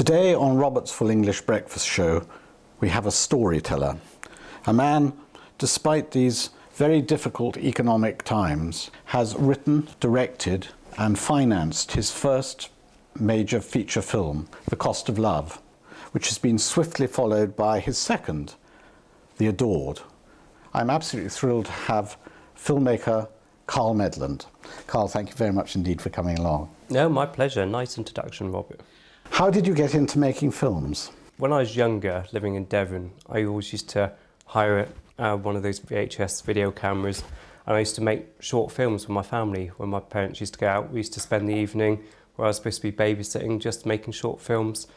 Today on Robert's Full English Breakfast Show, we have a storyteller, a man, despite these very difficult economic times, has written, directed and financed his first major feature film, The Cost of Love, which has been swiftly followed by his second, The Adored. I'm absolutely thrilled to have filmmaker Carl Medland. Carl, thank you very much indeed for coming along. No, my pleasure. Nice introduction, Robert. How did you get into making films? When I was younger, living in Devon, I always used to hire one of those VHS video cameras, and I used to make short films with my family. When my parents used to go out, we used to spend the evening where I was supposed to be babysitting, just making short films,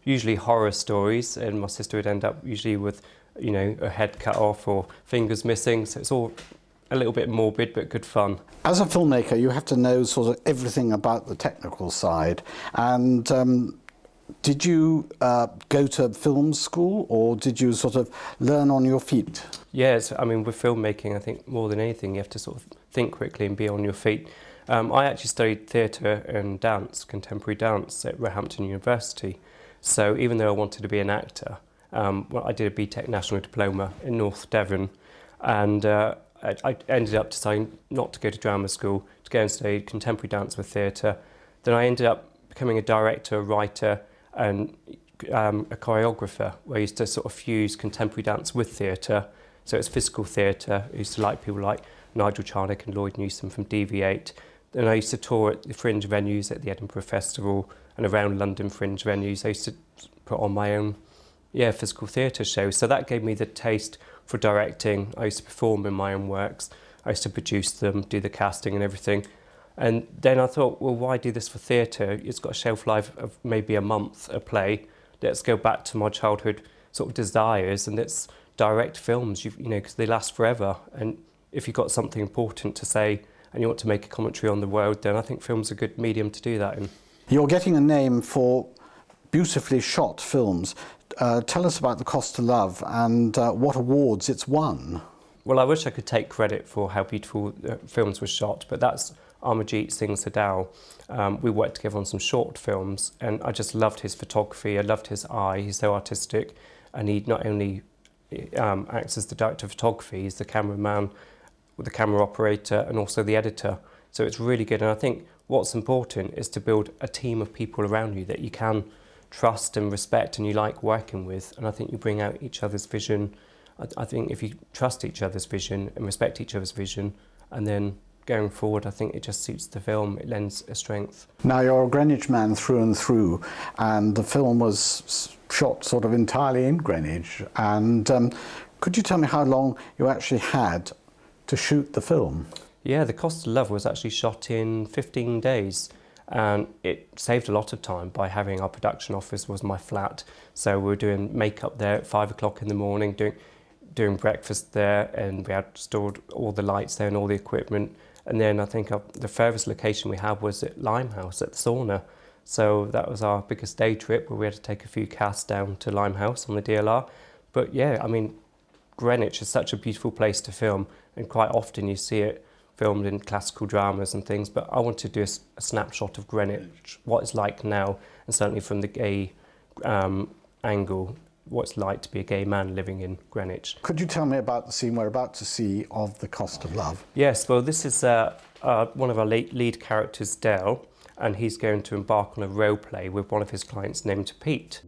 usually horror stories, and my sister would end up usually with, you know, her head cut off or fingers missing, so it's all a little bit morbid but good fun. As a filmmaker, you have to know sort of everything about the technical side, and did you go to film school, or did you sort of learn on your feet? Yes, I mean, with filmmaking, I think more than anything, you have to sort of think quickly and be on your feet. I actually studied theatre and dance, contemporary dance, at Roehampton University. So even though I wanted to be an actor, well, I did a BTEC National Diploma in North Devon, and I ended up deciding not to go to drama school, to go and study contemporary dance with theatre. Then I ended up becoming a director, writer and a choreographer, where I used to sort of fuse contemporary dance with theatre. So it's physical theatre. I used to like people like Nigel Charnock and Lloyd Newsom from DV8. Then I used to tour at the fringe venues at the Edinburgh Festival and around London fringe venues. I used to put on my own physical theatre shows. So that gave me the taste for directing. I used to perform in my own works. I used to produce them, do the casting and everything. And then I thought, well, why do this for theatre? It's got a shelf life of maybe a month, a play. Let's go back to my childhood sort of desires, and let's direct films, you know, because they last forever. And if you've got something important to say and you want to make a commentary on the world, then I think film's a good medium to do that in. You're getting a name for beautifully shot films. Tell us about The Cost of Love and what awards it's won. Well, I wish I could take credit for how beautiful films were shot, but that's Amarjeet Singh Sadal. We worked together on some short films, and I just loved his photography. I loved his eye. He's so artistic, and he not only acts as the director of photography, he's the cameraman, the camera operator, and also the editor. So it's really good, and I think what's important is to build a team of people around you that you can trust and respect and you like working with, and I think you bring out each other's vision. I think if you trust each other's vision and respect each other's vision, and then going forward, I think it just suits the film, it lends a strength. Now, you're a Greenwich man through and through, and the film was shot sort of entirely in Greenwich, and could you tell me how long you actually had to shoot the film? Yeah, The Cost of Love was actually shot in 15 days. And it saved a lot of time by having our production office was my flat. So we were doing makeup there at 5 o'clock in the morning, doing breakfast there, and we had stored all the lights there and all the equipment. And then I think the furthest location we had was at Limehouse at the sauna. So that was our biggest day trip, where we had to take a few casts down to Limehouse on the DLR. But yeah, I mean, Greenwich is such a beautiful place to film, and quite often you see it filmed in classical dramas and things, but I want to do a snapshot of Greenwich, what it's like now, and certainly from the gay angle, what it's like to be a gay man living in Greenwich. Could you tell me about the scene we're about to see of The Cost of Love? Yes, well, this is one of our lead characters, Dale, and he's going to embark on a role play with one of his clients named Pete.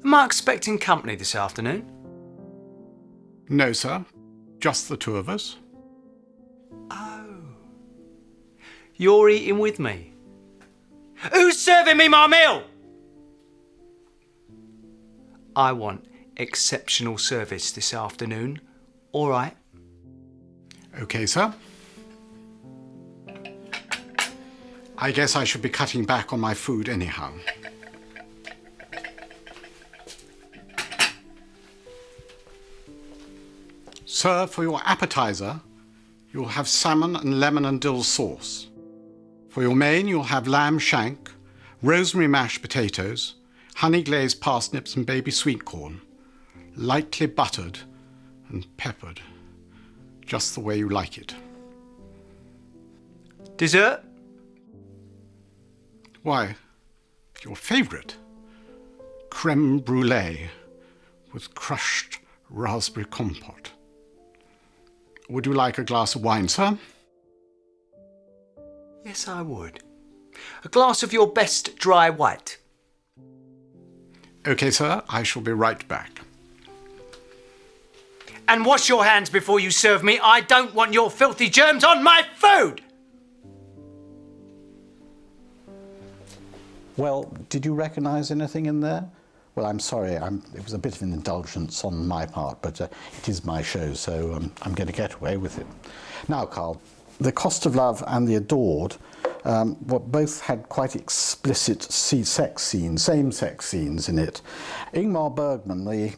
Am I expecting company this afternoon? No, sir. Just the two of us. You're eating with me. Who's serving me my meal? I want exceptional service this afternoon. All right. Okay, sir. I guess I should be cutting back on my food anyhow. Sir, for your appetizer, you'll have salmon and lemon and dill sauce. For your main, you'll have lamb shank, rosemary mashed potatoes, honey glazed parsnips and baby sweet corn, lightly buttered and peppered, just the way you like it. Dessert? Why, your favourite, creme brulee with crushed raspberry compote. Would you like a glass of wine, sir? Yes, I would. A glass of your best dry white. OK, sir, I shall be right back. And wash your hands before you serve me. I don't want your filthy germs on my food! Well, did you recognise anything in there? Well, I'm sorry, it was a bit of an indulgence on my part, but it is my show, so I'm going to get away with it. Now, Carl, The Cost of Love and The Adored both had quite explicit sex scenes, same-sex scenes in it. Ingmar Bergman, the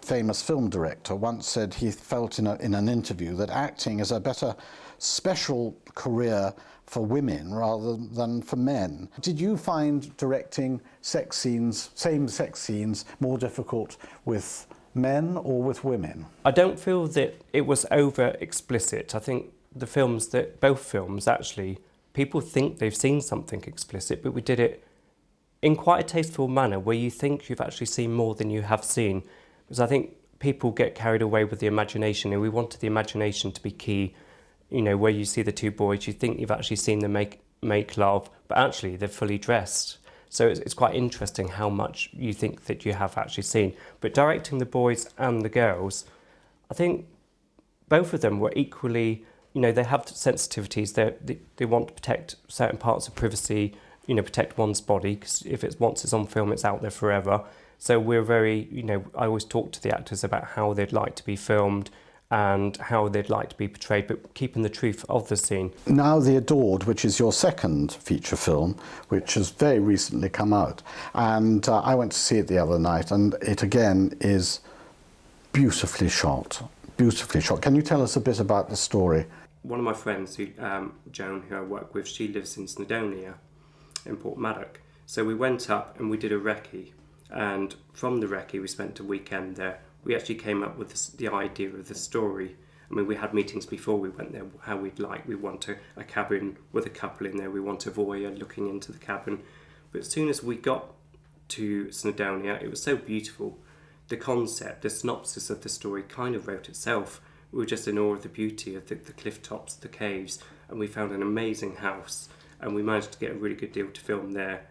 famous film director, once said he felt in an interview that acting is a better special career for women rather than for men. Did you find directing sex scenes, same-sex scenes, more difficult with men or with women? I don't feel that it was over explicit. I think both films actually, people think they've seen something explicit, but we did it in quite a tasteful manner where you think you've actually seen more than you have seen. Because I think people get carried away with the imagination, and we wanted the imagination to be key. You know, where you see the two boys, you think you've actually seen them make love, but actually they're fully dressed. So it's quite interesting how much you think that you have actually seen. But directing the boys and the girls, I think both of them were equally, you know, they have sensitivities. They want to protect certain parts of privacy, you know, protect one's body, because once it's on film, it's out there forever. So we're very, you know, I always talk to the actors about how they'd like to be filmed and how they'd like to be portrayed, but keeping the truth of the scene. Now The Adored, which is your second feature film, which has very recently come out, and I went to see it the other night, and it again is beautifully shot, beautifully shot. Can you tell us a bit about the story? One of my friends, Joan, who I work with, she lives in Snowdonia in Portmaddock. So we went up and we did a recce, and from the recce we spent a weekend there. We actually came up with the idea of the story. I mean, we had meetings before we went there, how we want a cabin with a couple in there, we want a voyeur looking into the cabin. But as soon as we got to Snowdonia, it was so beautiful. The concept, the synopsis of the story kind of wrote itself. We were just in awe of the beauty of the cliff tops, the caves, and we found an amazing house, and we managed to get a really good deal to film there.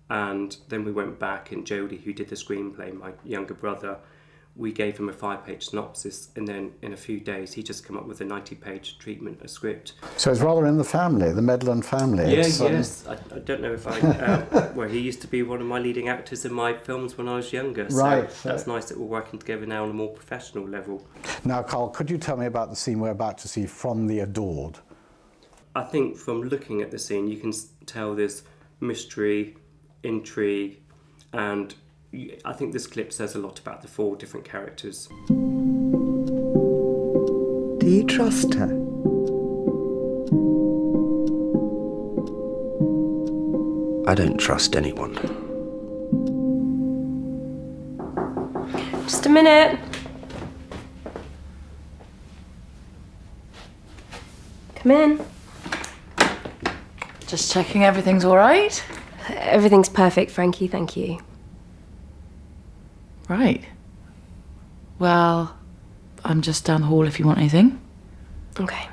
And then we went back, and Jodie, who did the screenplay, my younger brother, we gave him a 5-page synopsis, and then in a few days he just came up with a 90-page treatment, a script. So it's rather in the family, the Medland family. Yes. I don't know if well, he used to be one of my leading actors in my films when I was younger. Right. So that's nice that we're working together now on a more professional level. Now, Carl, could you tell me about the scene we're about to see from The Adored? I think from looking at the scene, you can tell there's mystery, intrigue, and I think this clip says a lot about the 4 different characters. Do you trust her? I don't trust anyone. Just a minute. Come in. Just checking everything's all right? Everything's perfect, Frankie, thank you. Right. Well, I'm just down the hall if you want anything. Okay,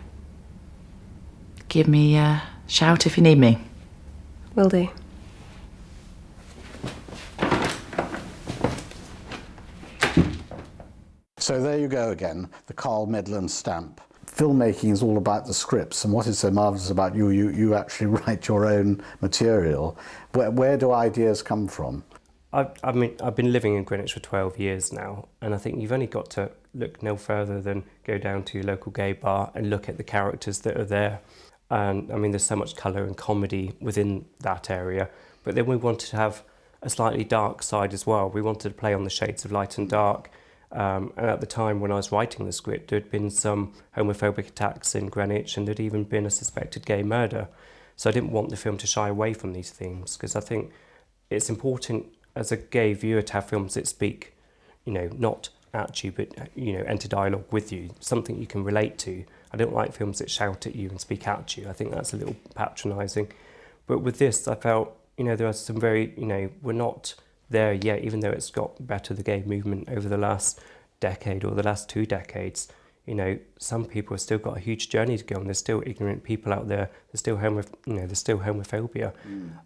Give me a shout if you need me. will do. So there you go again, the Carl Medland stamp. Filmmaking is all about the scripts, and what is so marvellous about you actually write your own material. Where do ideas come from? I've been living in Greenwich for 12 years now, and I think you've only got to look no further than go down to your local gay bar and look at the characters that are there. And I mean, there's so much colour and comedy within that area, but then we wanted to have a slightly dark side as well. We wanted to play on the shades of light and dark. And at the time when I was writing the script, there had been some homophobic attacks in Greenwich, and there'd even been a suspected gay murder. So I didn't want the film to shy away from these themes, because I think it's important as a gay viewer to have films that speak, you know, not at you, but, you know, enter dialogue with you, something you can relate to. I don't like films that shout at you and speak at you. I think that's a little patronising. But with this, I felt, you know, there are some very, you know, we're not there yet, even though it's got better, the gay movement over the last decade or the last 2 decades. You know, some people have still got a huge journey to go on. There's still ignorant people out there. There's still homophobia.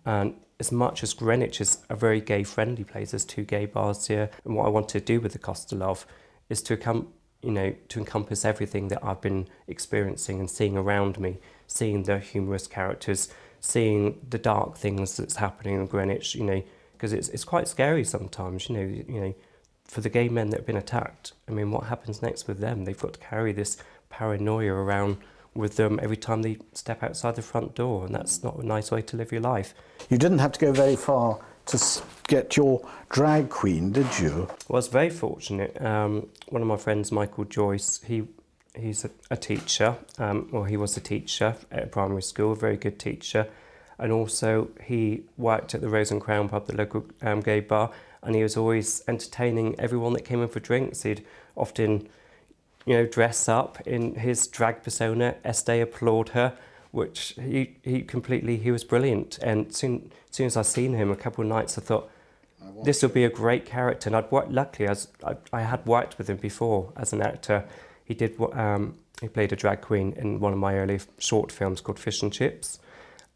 And as much as Greenwich is a very gay-friendly place, there's 2 gay bars here. And what I want to do with the Cost of Love is to encompass everything that I've been experiencing and seeing around me, seeing the humorous characters, seeing the dark things that's happening in Greenwich. You know, because it's quite scary sometimes. You know. For the gay men that have been attacked, I mean, what happens next with them? They've got to carry this paranoia around with them every time they step outside the front door, and that's not a nice way to live your life. You didn't have to go very far to get your drag queen, did you? Well, I was very fortunate. One of my friends, Michael Joyce, he's a teacher. He was a teacher at a primary school, a very good teacher. And also he worked at the Rose and Crown pub, the local gay bar, and he was always entertaining everyone that came in for drinks. He'd often, dress up in his drag persona. Estee applaud her, which he was brilliant. And as soon as I seen him a couple of nights, I thought, this will be a great character. And luckily, I had worked with him before as an actor. He played a drag queen in one of my early short films called Fish and Chips,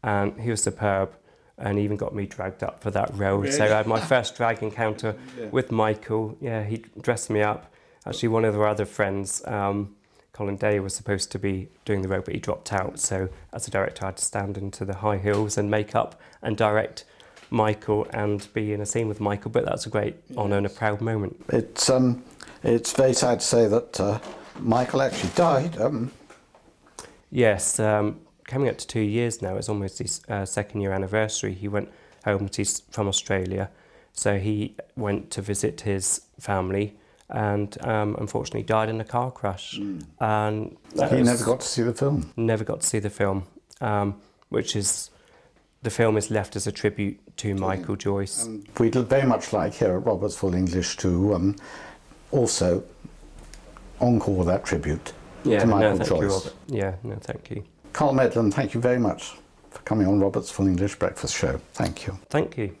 and he was superb. And even got me dragged up for that role. Really? So I had my first drag encounter with Michael. Yeah, he dressed me up. Actually, one of our other friends, Colin Day, was supposed to be doing the role, but he dropped out. So as a director, I had to stand into the high heels and makeup and direct Michael and be in a scene with Michael. But that's a great honour and a proud moment. It's very sad to say that Michael actually died. Yes. Coming up to 2 years now, it's almost his 2nd year anniversary. He went home, he's from Australia, so he went to visit his family and unfortunately died in a car crash. And he never got to see the film? Never got to see the film, the film is left as a tribute to Michael Joyce. We'd very much like here at Roberts Full English to also encore that tribute to Michael Joyce. You, Robert. Thank you. Carl Medland, thank you very much for coming on Robert's Full English Breakfast Show. Thank you. Thank you.